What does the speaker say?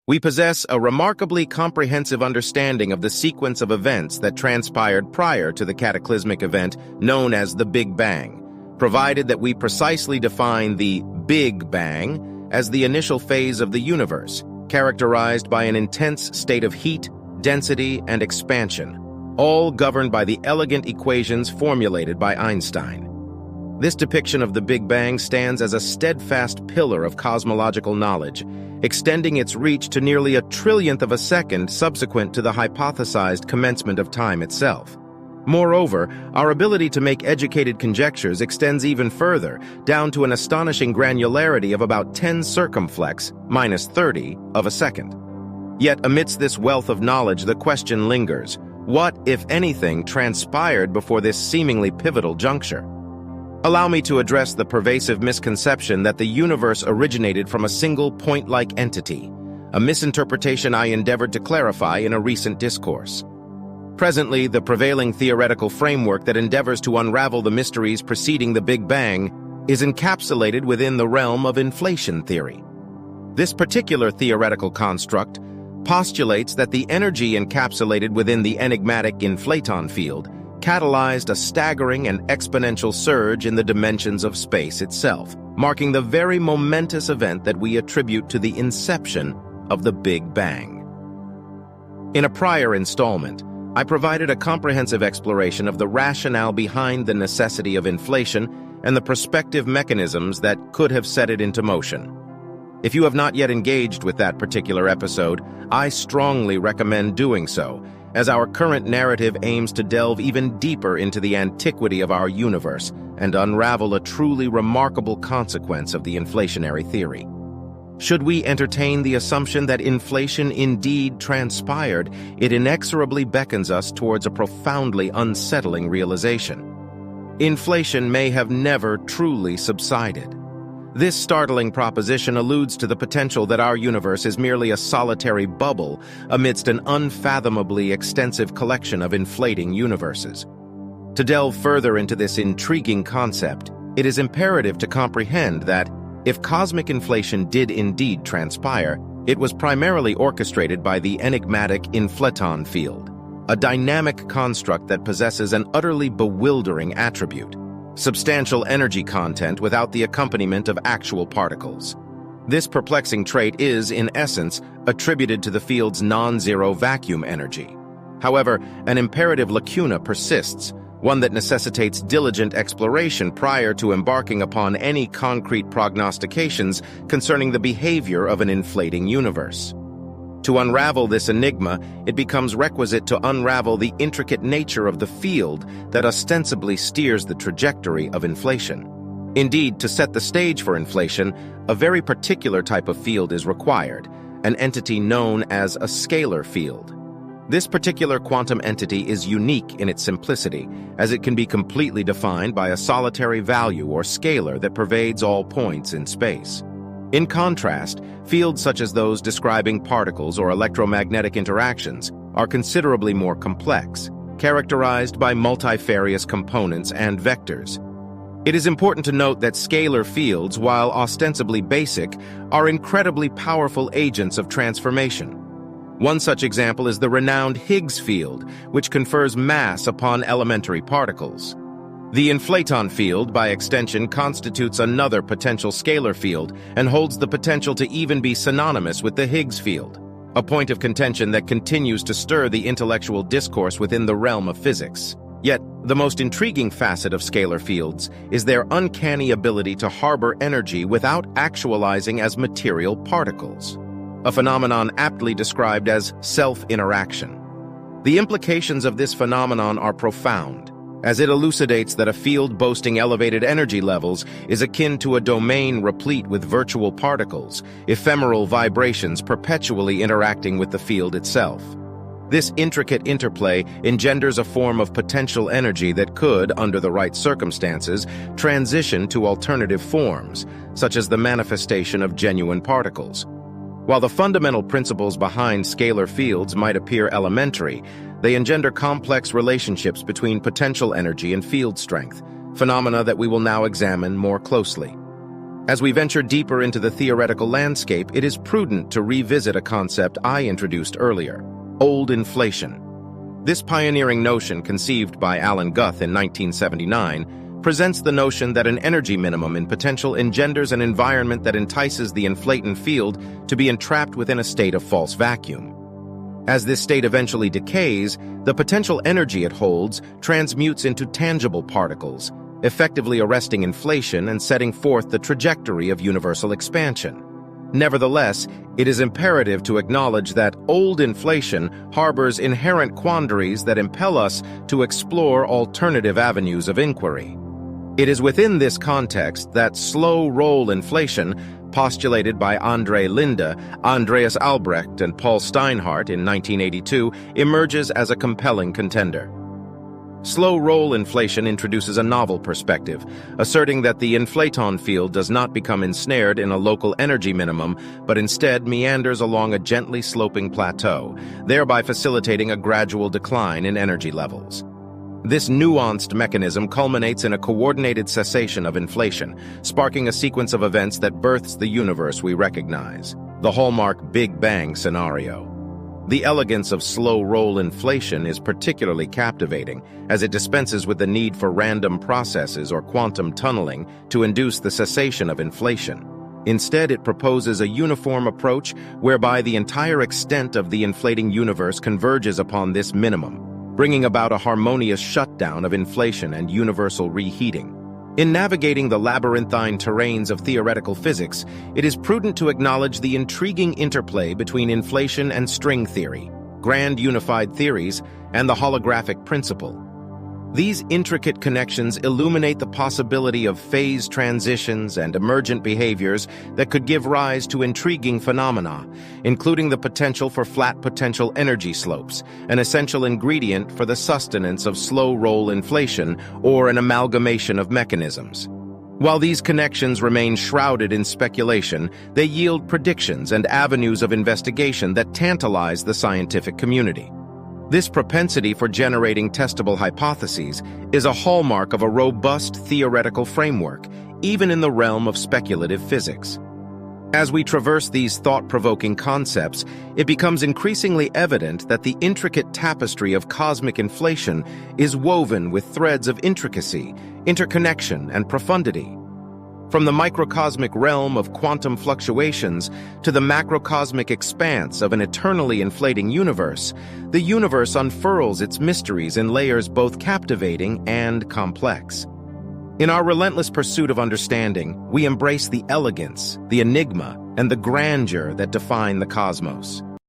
We possess a remarkably comprehensive understanding of the sequence of events that transpired prior to the cataclysmic event known as the Big Bang, provided that we precisely define the Big Bang as the initial phase of the universe, characterized by an intense state of heat, density, and expansion, all governed by the elegant equations formulated by Einstein. This depiction of the Big Bang stands as a steadfast pillar of cosmological knowledge, extending its reach to nearly a trillionth of a second subsequent to the hypothesized commencement of time itself. Moreover, our ability to make educated conjectures extends even further, down to an astonishing granularity of about 10 circumflex minus 30 of a second. Yet amidst this wealth of knowledge, the question lingers: what, if anything, transpired before this seemingly pivotal juncture? Allow me to address the pervasive misconception that the universe originated from a single point-like entity, a misinterpretation I endeavored to clarify in a recent discourse. Presently, the prevailing theoretical framework that endeavors to unravel the mysteries preceding the Big Bang is encapsulated within the realm of inflation theory. This particular theoretical construct postulates that the energy encapsulated within the enigmatic inflaton field catalyzed a staggering and exponential surge in the dimensions of space itself, marking the very momentous event that we attribute to the inception of the Big Bang. In a prior installment, I provided a comprehensive exploration of the rationale behind the necessity of inflation and the prospective mechanisms that could have set it into motion. If you have not yet engaged with that particular episode, I strongly recommend doing so, as our current narrative aims to delve even deeper into the antiquity of our universe and unravel a truly remarkable consequence of the inflationary theory. Should we entertain the assumption that inflation indeed transpired, it inexorably beckons us towards a profoundly unsettling realization. Inflation may have never truly subsided. This startling proposition alludes to the potential that our universe is merely a solitary bubble amidst an unfathomably extensive collection of inflating universes. To delve further into this intriguing concept, it is imperative to comprehend that, if cosmic inflation did indeed transpire, it was primarily orchestrated by the enigmatic inflaton field, a dynamic construct that possesses an utterly bewildering attribute: substantial energy content without the accompaniment of actual particles. This perplexing trait is, in essence, attributed to the field's non-zero vacuum energy. However, an imperative lacuna persists, one that necessitates diligent exploration prior to embarking upon any concrete prognostications concerning the behavior of an inflating universe. To unravel this enigma, it becomes requisite to unravel the intricate nature of the field that ostensibly steers the trajectory of inflation. Indeed, to set the stage for inflation, a very particular type of field is required, an entity known as a scalar field. This particular quantum entity is unique in its simplicity, as it can be completely defined by a solitary value or scalar that pervades all points in space. In contrast, fields such as those describing particles or electromagnetic interactions are considerably more complex, characterized by multifarious components and vectors. It is important to note that scalar fields, while ostensibly basic, are incredibly powerful agents of transformation. One such example is the renowned Higgs field, which confers mass upon elementary particles. The inflaton field, by extension, constitutes another potential scalar field and holds the potential to even be synonymous with the Higgs field, a point of contention that continues to stir the intellectual discourse within the realm of physics. Yet, the most intriguing facet of scalar fields is their uncanny ability to harbor energy without actualizing as material particles, a phenomenon aptly described as self-interaction. The implications of this phenomenon are profound, as it elucidates that a field boasting elevated energy levels is akin to a domain replete with virtual particles, ephemeral vibrations perpetually interacting with the field itself. This intricate interplay engenders a form of potential energy that could, under the right circumstances, transition to alternative forms, such as the manifestation of genuine particles. While the fundamental principles behind scalar fields might appear elementary, they engender complex relationships between potential energy and field strength, phenomena that we will now examine more closely. As we venture deeper into the theoretical landscape, it is prudent to revisit a concept I introduced earlier: old inflation. This pioneering notion, conceived by Alan Guth in 1979, presents the notion that an energy minimum in potential engenders an environment that entices the inflaton field to be entrapped within a state of false vacuum. As this state eventually decays, the potential energy it holds transmutes into tangible particles, effectively arresting inflation and setting forth the trajectory of universal expansion. Nevertheless, it is imperative to acknowledge that old inflation harbors inherent quandaries that impel us to explore alternative avenues of inquiry. It is within this context that slow-roll inflation, postulated by André Linde, Andreas Albrecht, and Paul Steinhardt in 1982, emerges as a compelling contender. Slow-roll inflation introduces a novel perspective, asserting that the inflaton field does not become ensnared in a local energy minimum, but instead meanders along a gently sloping plateau, thereby facilitating a gradual decline in energy levels. This nuanced mechanism culminates in a coordinated cessation of inflation, sparking a sequence of events that births the universe we recognize, the hallmark Big Bang scenario. The elegance of slow-roll inflation is particularly captivating, as it dispenses with the need for random processes or quantum tunneling to induce the cessation of inflation. Instead, it proposes a uniform approach whereby the entire extent of the inflating universe converges upon this minimum, bringing about a harmonious shutdown of inflation and universal reheating. In navigating the labyrinthine terrains of theoretical physics, it is prudent to acknowledge the intriguing interplay between inflation and string theory, grand unified theories, and the holographic principle. These intricate connections illuminate the possibility of phase transitions and emergent behaviors that could give rise to intriguing phenomena, including the potential for flat potential energy slopes, an essential ingredient for the sustenance of slow-roll inflation or an amalgamation of mechanisms. While these connections remain shrouded in speculation, they yield predictions and avenues of investigation that tantalize the scientific community. This propensity for generating testable hypotheses is a hallmark of a robust theoretical framework, even in the realm of speculative physics. As we traverse these thought-provoking concepts, it becomes increasingly evident that the intricate tapestry of cosmic inflation is woven with threads of intricacy, interconnection, and profundity. From the microcosmic realm of quantum fluctuations to the macrocosmic expanse of an eternally inflating universe, the universe unfurls its mysteries in layers both captivating and complex. In our relentless pursuit of understanding, we embrace the elegance, the enigma, and the grandeur that define the cosmos.